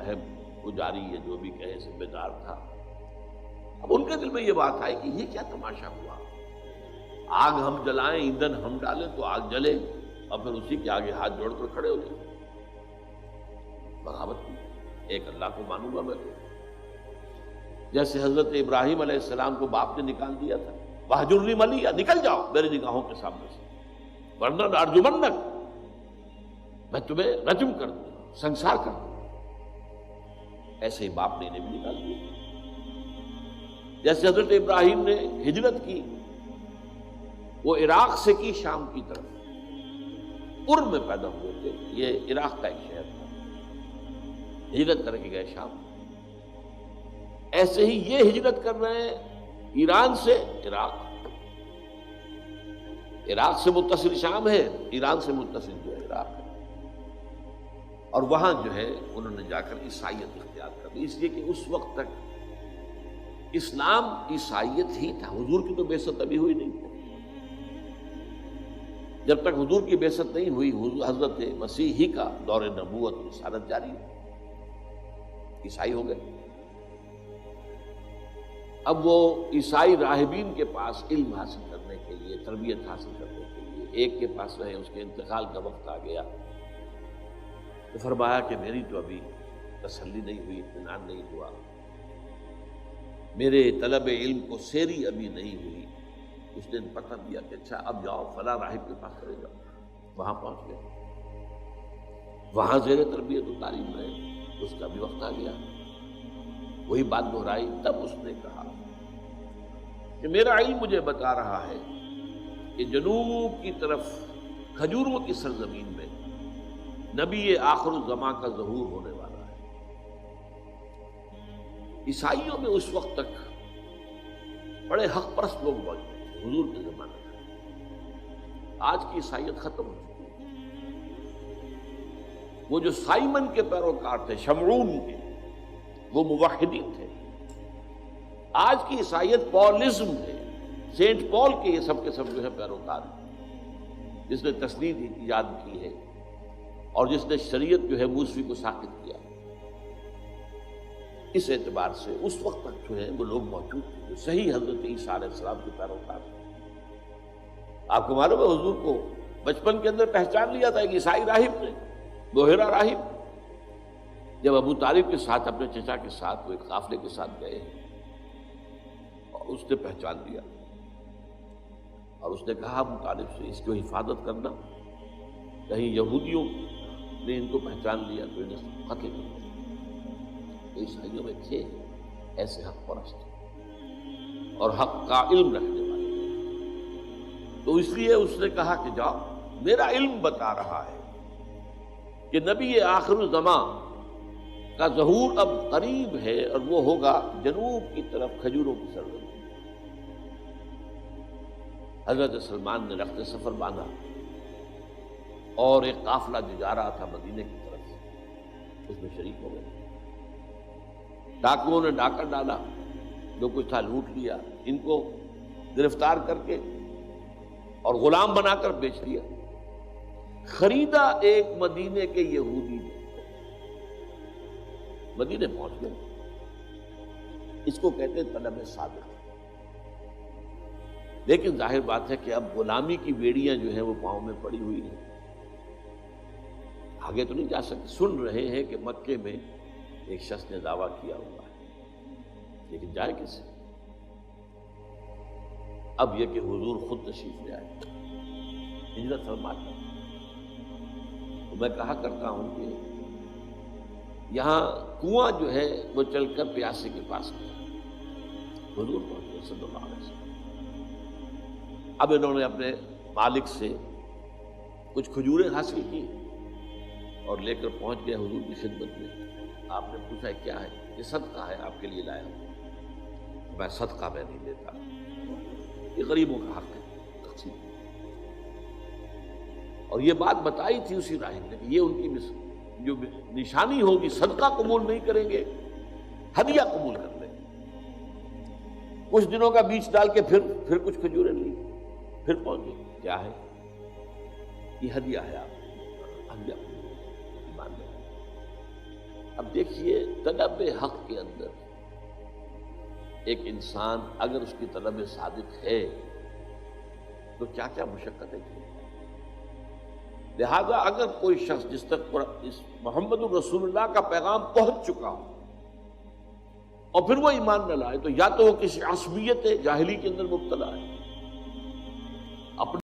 ہے پجاری یا جو بھی کہے ذمہ دار تھا، اب ان کے دل میں یہ بات آئی کہ یہ کیا تماشا ہوا، آگ ہم جلائیں، ایندھن ہم ڈالیں تو آگ جلے، اور پھر اسی کے آگے ہاتھ جوڑ کر کھڑے ہو جائیں۔ بغاوت کی، ایک اللہ کو مانوں گا میں تو، جیسے حضرت ابراہیم علیہ السلام کو باپ نے نکال دیا تھا، وَاہْجُرْنِی مَلِیًّا، نکل جاؤ میری نگاہوں کے سامنے سے، ورنہ لَأَرْجُمَنَّکَ، میں تمہیں رجم کر دوں گا، سنسار کر دوں گا۔ ایسے ہی باپ نے انہیں بھی نکال دیا۔ جیسے حضرت ابراہیم نے ہجرت کی، وہ عراق سے کی شام کی طرف، ار میں پیدا ہوئے تھے، یہ عراق کا ایک شہر تھا، ہجرت کر کے گئے شام۔ ایسے ہی یہ ہجرت کر رہے ہیں ایران سے عراق، عراق سے متصل شام ہے، ایران سے متصل جو ہے عراق ہے، اور وہاں جو ہے انہوں نے جا کر عیسائیت اختیار کر لی، اس لیے کہ اس وقت تک اسلام عیسائیت ہی تھا، حضور کی تو بعثت ابھی ہوئی نہیں تھی۔ جب تک حضور کی بعثت نہیں ہوئی، حضرت مسیح ہی کا دور نبوت رسالت جاری ہے، عیسائی ہو گئے۔ اب وہ عیسائی راہبین کے پاس علم حاصل کرنے کے لیے، تربیت حاصل کرنے کے لیے، ایک کے پاس رہے، اس کے انتقال کا وقت آ گیا تو فرمایا کہ میری تو ابھی تسلی نہیں ہوئی، اطمینان نہیں ہوا، میرے طلب علم کو سیری ابھی نہیں ہوئی۔ اس نے پتہ دیا کہ اچھا اب جاؤ فلاں راہب کے پاس چلے جاؤ، وہاں پہنچ گئے، وہاں زیر تربیت و تعلیم رہے، اس کا بھی وقت آ گیا، وہی بات دہرائی۔ تب اس نے کہا کہ میرا علم مجھے بتا رہا ہے کہ جنوب کی طرف کھجوروں کی سرزمین میں نبی آخر الزماں کا ظہور ہونے والا ہے۔ عیسائیوں میں اس وقت تک بڑے حق پرست لوگ موجود تھے حضور کے زمانے میں، آج کی عیسائیت ختم ہو چکی ہے۔ وہ جو سائمن کے پیروکار تھے، شمعون کے، وہ موحدین تھے۔ آج کی عیسائیت پالزم ہے، سینٹ پال کے یہ سب کے سب جو ہے پیروکار ہیں، جس نے تسلیم ایجاد کی ہے اور جس نے شریعت جو ہے موسوی کو ساقط کیا۔ اس اعتبار سے اس وقت تک جو ہے وہ لوگ موجود تھے جو صحیح حضرت عیسیٰ علیہ السلام کے پیروکار ہیں۔ آپ کو معلوم ہے حضور کو بچپن کے اندر پہچان لیا تھا ایک عیسائی راہب نے، بحیرہ راہب، جب ابو طالب کے ساتھ اپنے چچا کے ساتھ وہ ایک قافلے کے ساتھ گئے اور اس نے پہچان لیا اور اس نے کہا ابو طالب سے اس کو حفاظت کرنا، کہیں یہودیوں نے ان کو پہچان لیا تو انہیں قتل کر دیا۔ عیسائیوں میں تھے ایسے حق پرست اور حق کا علم رکھنے والے، تو اس لیے اس نے کہا کہ جاؤ، میرا علم بتا رہا ہے کہ نبی آخر الزماں کا ظہور اب قریب ہے اور وہ ہوگا جنوب کی طرف کھجوروں کی سرزمین۔ حضرت سلمان نے رخت سفر باندھا اور ایک قافلہ جو جا رہا تھا مدینے کی طرف اس میں شریک ہو گئے۔ ڈاکوؤں نے ڈاکہ ڈالا، جو کچھ تھا لوٹ لیا، ان کو گرفتار کر کے اور غلام بنا کر بیچ دیا۔ خریدا ایک مدینے کے یہودی نے، مدینے پہنچ گئے، اس کو کہتے ہیں طلب صادق۔ لیکن ظاہر بات ہے کہ اب غلامی کی بیڑیاں جو ہیں وہ پاؤں میں پڑی ہوئی ہیں، آگے تو نہیں جا سکتے۔ سن رہے ہیں کہ مکے میں ایک شخص نے دعویٰ کیا ہوا ہے، لیکن جائے کیسے؟ اب یہ کہ حضور خود تشریف لے آئے، ہجرت فرما کر۔ تو میں کہا کرتا ہوں کہ یہاں کنواں جو ہے وہ چل کر پیاسے کے پاس گیا، حضور پہنچے صلی اللہ علیہ وسلم۔ اب انہوں نے اپنے مالک سے کچھ کھجوریں حاصل کی اور لے کر پہنچ گئے حضور کی خدمت میں۔ آپ نے پوچھا کیا ہے؟ یہ صدقہ ہے، آپ کے لیے لایا ہوں۔ میں صدقہ میں نہیں دیتا، یہ غریبوں کا حق ہے، تقسیم۔ اور یہ بات بتائی تھی اسی راہب نے کہ یہ ان کی جو نشانی ہوگی، صدقہ قبول نہیں کریں گے، ہدیہ قبول کر لیں گے۔ کچھ دنوں کا بیچ ڈال کے پھر کچھ کھجوریں لی، پھر پہنچ گئے۔ کیا ہے یہ؟ ہدیہ ہے، آپ ہدیہ ایمان لیں۔ اب دیکھیے طلب حق کے اندر ایک انسان اگر اس کی طلب صادق ہے تو کیا کیا مشقتیں کی. لہذا اگر کوئی شخص جس تک اس محمد الرسول اللہ کا پیغام پہنچ چکا ہو اور پھر وہ ایمان نہ لائے تو یا تو وہ کسی عصبیت جاہلی کے اندر مبتلا ہے,